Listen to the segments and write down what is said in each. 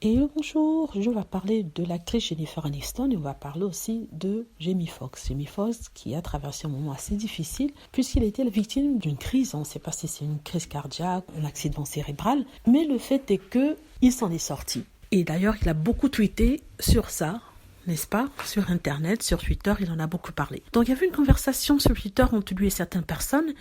Et bonjour, je vais parler de l'actrice Jennifer Aniston et on va parler aussi de Jamie Foxx. Jamie Foxx qui a traversé un moment assez difficile puisqu'il a été la victime d'une crise. On ne sait pas si c'est une crise cardiaque, un accident cérébral, mais le fait est qu'il s'en est sorti. Et d'ailleurs, il a beaucoup tweeté sur ça, n'est-ce pas? Sur Internet, sur Twitter, il en a beaucoup parlé. Donc il y avait une conversation sur Twitter entre lui et certaines personnes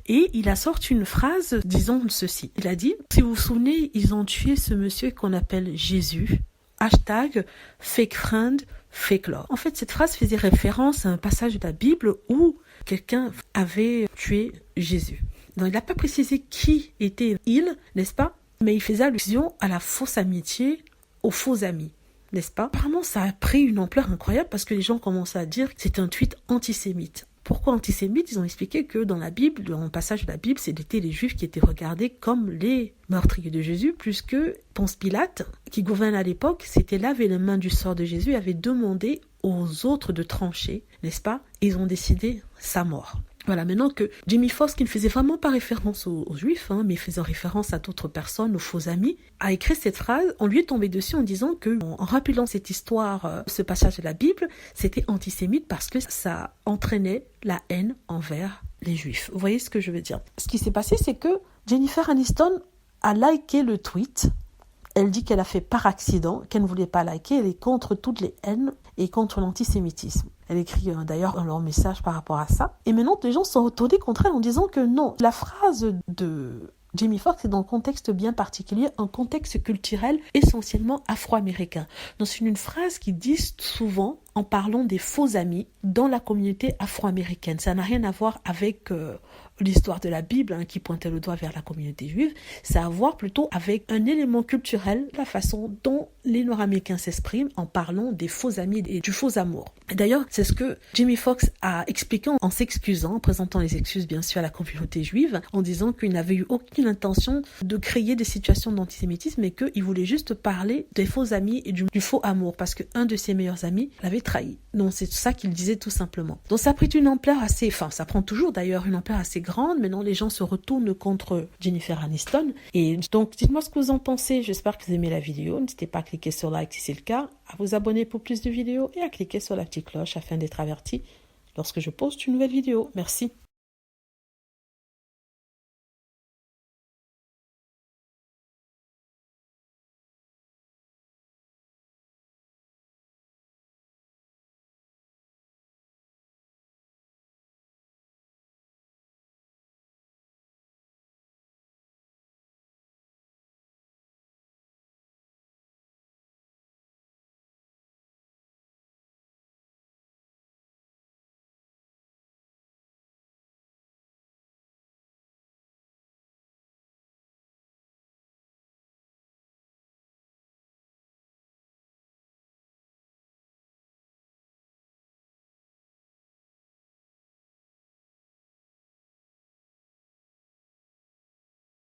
et il a sorti une phrase disant ceci. Il a dit, si vous vous souvenez, ils ont tué ce monsieur qu'on appelle Jésus. Hashtag fake friend, fake love. En fait, cette phrase faisait référence à un passage de la Bible où quelqu'un avait tué Jésus. Donc il n'a pas précisé qui était il, n'est-ce pas? Mais il faisait allusion à la fausse amitié, aux faux amis. N'est-ce pas? Apparemment, ça a pris une ampleur incroyable parce que les gens commençaient à dire que c'était un tweet antisémite. Pourquoi antisémite? Ils ont expliqué que dans la Bible, dans le passage de la Bible, c'était les Juifs qui étaient regardés comme les meurtriers de Jésus, puisque Ponce Pilate, qui gouverne à l'époque, s'était lavé les mains du sort de Jésus et avait demandé aux autres de trancher, n'est-ce pas? Et ils ont décidé sa mort. Voilà, maintenant que Jamie Foxx, qui ne faisait vraiment pas référence aux Juifs, mais faisait référence à d'autres personnes, aux faux amis, a écrit cette phrase, on lui est tombé dessus en disant que, en rappelant cette histoire, ce passage de la Bible, c'était antisémite parce que ça entraînait la haine envers les Juifs. Vous voyez ce que je veux dire? Ce qui s'est passé, c'est que Jennifer Aniston a liké le tweet. Elle dit qu'elle a fait par accident, qu'elle ne voulait pas liker, elle est contre toutes les haines et contre l'antisémitisme. Elle écrit d'ailleurs dans leur message par rapport à ça. Et maintenant, les gens sont retournés contre elle en disant que non, la phrase de Jamie Foxx est dans un contexte bien particulier, un contexte culturel essentiellement afro-américain. Donc c'est une phrase qu'ils disent souvent en parlant des faux amis dans la communauté afro-américaine. Ça n'a rien à voir avec l'histoire de la Bible qui pointait le doigt vers la communauté juive. Ça a à voir plutôt avec un élément culturel, la façon dont les Nord-Américains s'expriment en parlant des faux amis et du faux amour. Et d'ailleurs, c'est ce que Jamie Foxx a expliqué en s'excusant, en présentant les excuses bien sûr à la communauté juive, en disant qu'il n'avait eu aucune intention de créer des situations d'antisémitisme et qu'il voulait juste parler des faux amis et du faux amour parce qu'un de ses meilleurs amis l'avait trahi. Donc c'est ça qu'il disait tout simplement. Donc ça a pris une ampleur assez, ça prend toujours d'ailleurs une ampleur assez grande. Maintenant les gens se retournent contre Jennifer Aniston. Et donc dites-moi ce que vous en pensez. J'espère que vous aimez la vidéo. N'hésitez pas à cliquer sur like si c'est le cas, à vous abonner pour plus de vidéos et à cliquer sur la petite cloche afin d'être averti lorsque je poste une nouvelle vidéo. Merci.